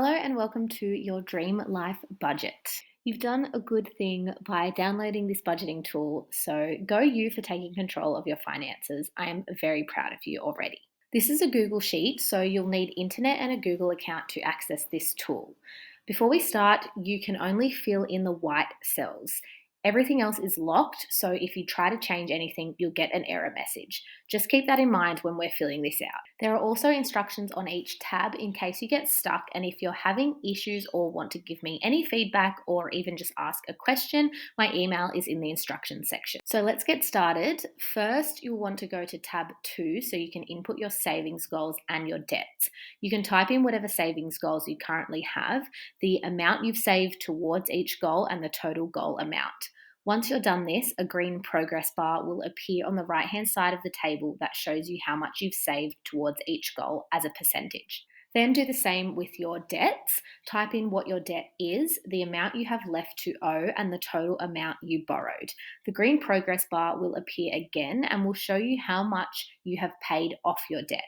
Hello and welcome to your Dream Life Budget. You've done a good thing by downloading this budgeting tool, so go you for taking control of your finances. I am very proud of you already. This is a Google Sheet, so you'll need internet and a Google account to access this tool. Before we start, you can only fill in the white cells. Everything else is locked, so if you try to change anything, you'll get an error message. Just keep that in mind when we're filling this out. There are also instructions on each tab in case you get stuck, and if you're having issues or want to give me any feedback or even just ask a question, my email is in the instructions section. So let's get started. First, you'll want to go to tab 2 so you can input your savings goals and your debts. You can type in whatever savings goals you currently have, the amount you've saved towards each goal, and the total goal amount. Once you're done this, a green progress bar will appear on the right-hand side of the table that shows you how much you've saved towards each goal as a percentage. Then do the same with your debts. Type in what your debt is, the amount you have left to owe, and the total amount you borrowed. The green progress bar will appear again and will show you how much you have paid off your debt.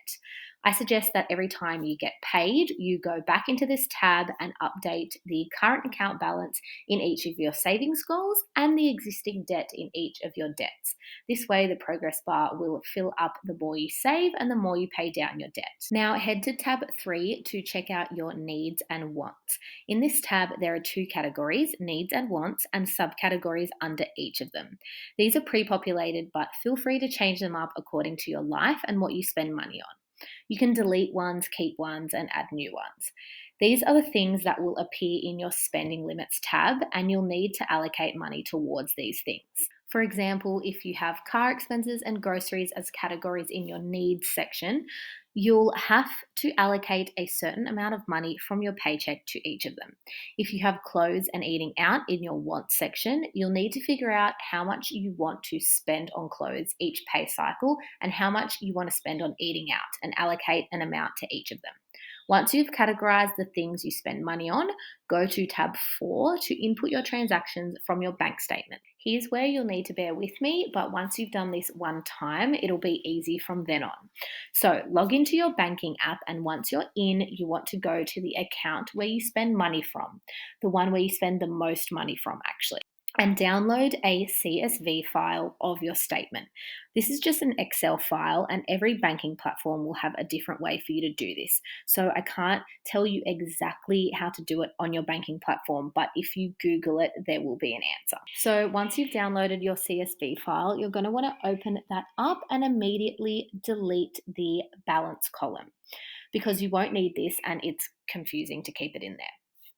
I suggest that every time you get paid, you go back into this tab and update the current account balance in each of your savings goals and the existing debt in each of your debts. This way, the progress bar will fill up the more you save and the more you pay down your debt. Now, head to tab 3 to check out your needs and wants. In this tab, there are 2 categories, needs and wants, and subcategories under each of them. These are pre-populated, but feel free to change them up according to your life and what you spend money on. You can delete ones, keep ones, and add new ones. These are the things that will appear in your spending limits tab, and you'll need to allocate money towards these things. For example, if you have car expenses and groceries as categories in your needs section, you'll have to allocate a certain amount of money from your paycheck to each of them. If you have clothes and eating out in your wants section, you'll need to figure out how much you want to spend on clothes each pay cycle and how much you want to spend on eating out and allocate an amount to each of them. Once you've categorized the things you spend money on, go to tab 4 to input your transactions from your bank statement. Here's where you'll need to bear with me, but once you've done this one time, it'll be easy from then on. So log into your banking app, and once you're in, you want to go to the account where you spend money from, the one where you spend the most money from actually, and download a CSV file of your statement. This is just an Excel file, and every banking platform will have a different way for you to do this. So I can't tell you exactly how to do it on your banking platform, but if you Google it, there will be an answer. So once you've downloaded your CSV file, you're going to want to open that up and immediately delete the balance column because you won't need this and it's confusing to keep it in there.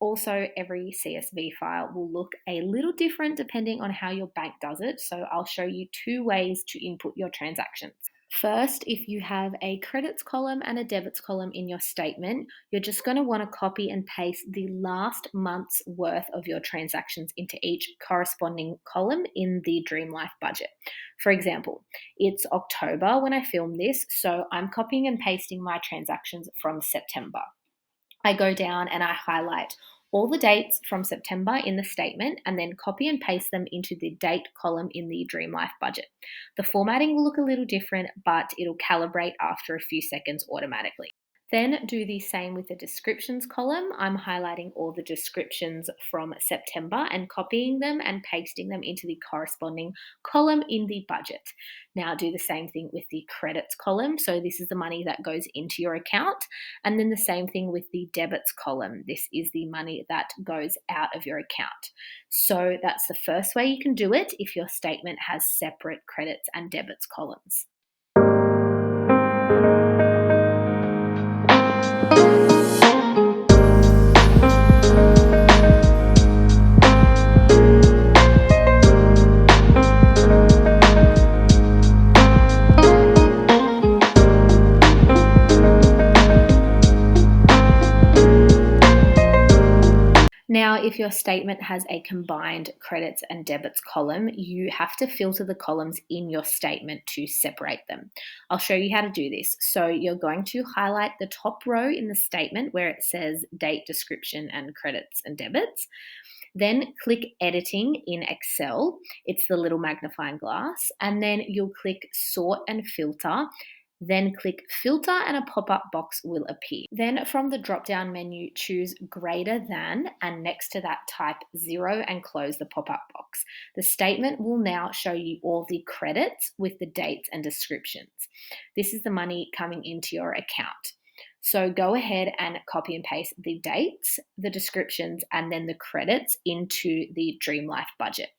Also, every CSV file will look a little different depending on how your bank does it, so I'll show you 2 ways to input your transactions. First, if you have a credits column and a debits column in your statement, you're just going to want to copy and paste the last month's worth of your transactions into each corresponding column in the Dream Life budget. For example, it's October when I film this, so I'm copying and pasting my transactions from September. I go down and I highlight all the dates from September in the statement and then copy and paste them into the date column in the Dream Life budget. The formatting will look a little different, but it'll calibrate after a few seconds automatically. Then do the same with the descriptions column. I'm highlighting all the descriptions from September and copying them and pasting them into the corresponding column in the budget. Now do the same thing with the credits column. So this is the money that goes into your account. And then the same thing with the debits column. This is the money that goes out of your account. So that's the first way you can do it if your statement has separate credits and debits columns. Now, if your statement has a combined credits and debits column, you have to filter the columns in your statement to separate them. I'll show you how to do this. So you're going to highlight the top row in the statement where it says date, description, and credits and debits. Then click editing in Excel. It's the little magnifying glass. And then you'll click sort and filter. Then click filter and a pop-up box will appear. Then from the drop-down menu, choose greater than and next to that type 0 and close the pop-up box. The statement will now show you all the credits with the dates and descriptions. This is the money coming into your account. So go ahead and copy and paste the dates, the descriptions, and then the credits into the Dream Life budget.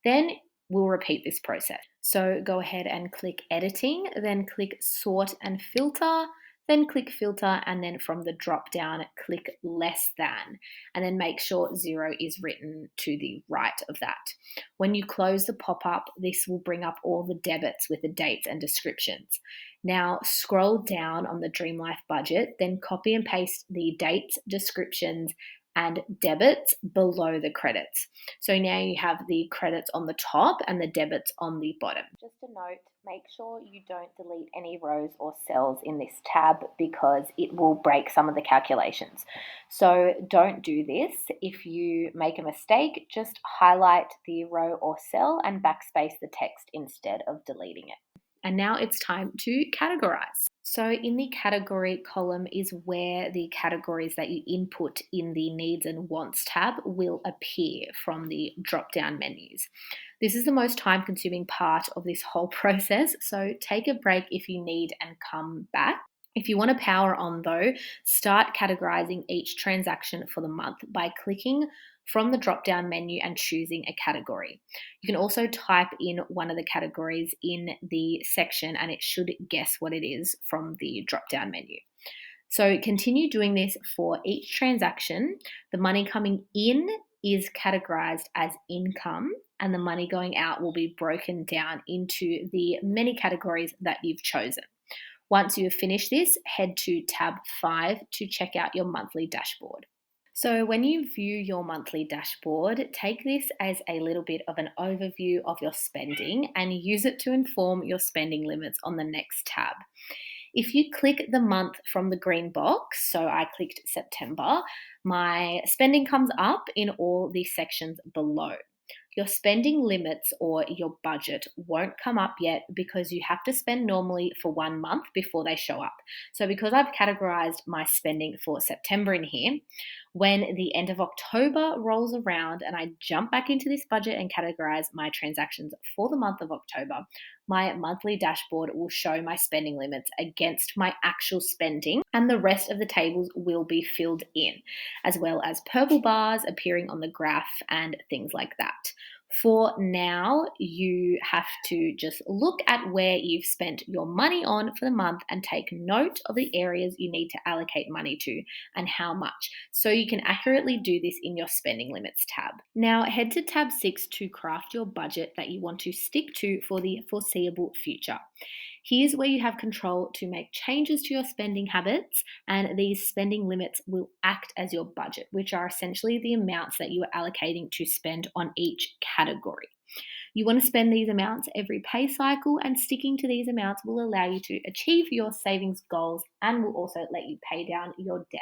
Then we'll repeat this process. So go ahead and click editing, then click sort and filter, then click filter, and then from the drop down, click less than, and then make sure 0 is written to the right of that. When you close the pop-up, this will bring up all the debits with the dates and descriptions. Now scroll down on the Dream Life budget, then copy and paste the dates, descriptions, and debits below the credits. So now you have the credits on the top and the debits on the bottom. Just a note, make sure you don't delete any rows or cells in this tab because it will break some of the calculations. So don't do this. If you make a mistake, just highlight the row or cell and backspace the text instead of deleting it. And now it's time to categorize. So in the category column is where the categories that you input in the needs and wants tab will appear from the drop-down menus. This is the most time-consuming part of this whole process, so take a break if you need and come back. If you want to power on though, start categorizing each transaction for the month by clicking from the drop-down menu and choosing a category. You can also type in one of the categories in the section and it should guess what it is from the drop-down menu. So continue doing this for each transaction. The money coming in is categorized as income and the money going out will be broken down into the many categories that you've chosen. Once you have finished this, head to tab 5 to check out your monthly dashboard. So when you view your monthly dashboard, take this as a little bit of an overview of your spending and use it to inform your spending limits on the next tab. If you click the month from the green box, so I clicked September, my spending comes up in all the sections below. Your spending limits or your budget won't come up yet because you have to spend normally for 1 month before they show up. So because I've categorized my spending for September in here, when the end of October rolls around and I jump back into this budget and categorize my transactions for the month of October, my monthly dashboard will show my spending limits against my actual spending and the rest of the tables will be filled in, as well as purple bars appearing on the graph and things like that. For now, you have to just look at where you've spent your money on for the month and take note of the areas you need to allocate money to and how much, so you can accurately do this in your spending limits tab. Now head to tab 6 to craft your budget that you want to stick to for the foreseeable future. Here's where you have control to make changes to your spending habits, and these spending limits will act as your budget, which are essentially the amounts that you are allocating to spend on each category. You want to spend these amounts every pay cycle, and sticking to these amounts will allow you to achieve your savings goals and will also let you pay down your debt.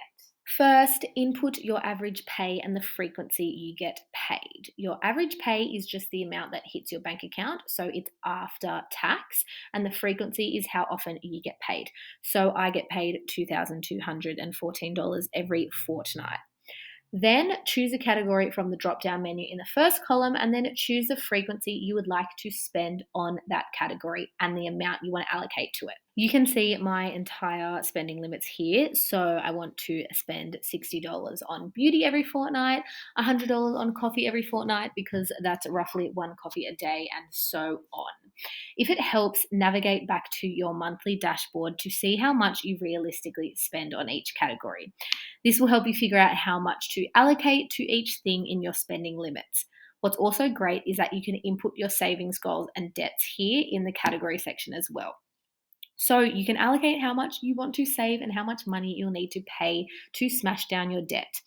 First, input your average pay and the frequency you get paid. Your average pay is just the amount that hits your bank account, so it's after tax, and the frequency is how often you get paid. So I get paid $2,214 every fortnight. Then choose a category from the drop-down menu in the first column and then choose the frequency you would like to spend on that category and the amount you want to allocate to it. You can see my entire spending limits here. So I want to spend $60 on beauty every fortnight, $100 on coffee every fortnight because that's roughly 1 coffee a day, and so on. If it helps, navigate back to your monthly dashboard to see how much you realistically spend on each category. This will help you figure out how much to allocate to each thing in your spending limits. What's also great is that you can input your savings goals and debts here in the category section as well. So you can allocate how much you want to save and how much money you'll need to pay to smash down your debt.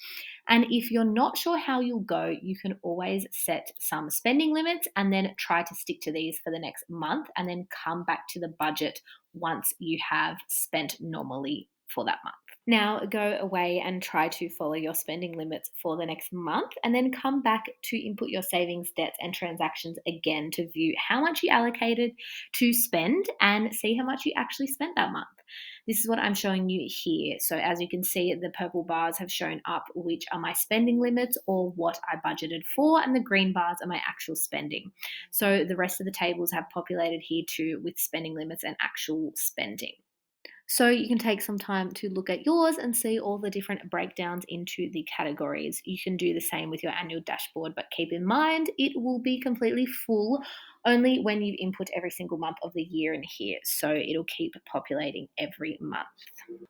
And if you're not sure how you'll go, you can always set some spending limits and then try to stick to these for the next month and then come back to the budget once you have spent normally for that month. Now, go away and try to follow your spending limits for the next month, and then come back to input your savings, debts, and transactions again to view how much you allocated to spend and see how much you actually spent that month. This is what I'm showing you here. So, as you can see, the purple bars have shown up which are my spending limits or what I budgeted for, and the green bars are my actual spending. So, the rest of the tables have populated here too with spending limits and actual spending. So you can take some time to look at yours and see all the different breakdowns into the categories. You can do the same with your annual dashboard, but keep in mind it will be completely full only when you input every single month of the year in here. So it'll keep populating every month.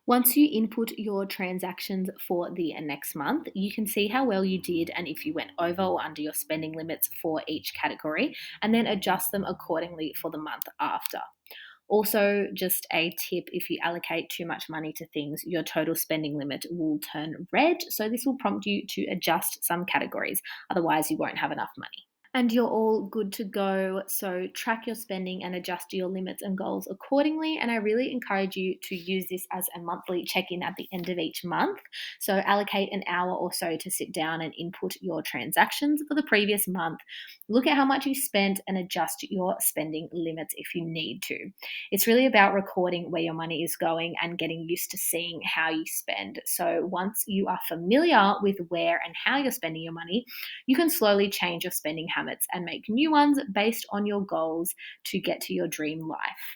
Once you input your transactions for the next month, you can see how well you did and if you went over or under your spending limits for each category, and then adjust them accordingly for the month after. Also, just a tip, if you allocate too much money to things, your total spending limit will turn red. So, this will prompt you to adjust some categories. Otherwise, you won't have enough money. And you're all good to go. So, track your spending and adjust your limits and goals accordingly. And I really encourage you to use this as a monthly check in at the end of each month. So, allocate an hour or so to sit down and input your transactions for the previous month. Look at how much you spent and adjust your spending limits if you need to. It's really about recording where your money is going and getting used to seeing how you spend. So, once you are familiar with where and how you're spending your money, you can slowly change your spending habits and make new ones based on your goals to get to your dream life.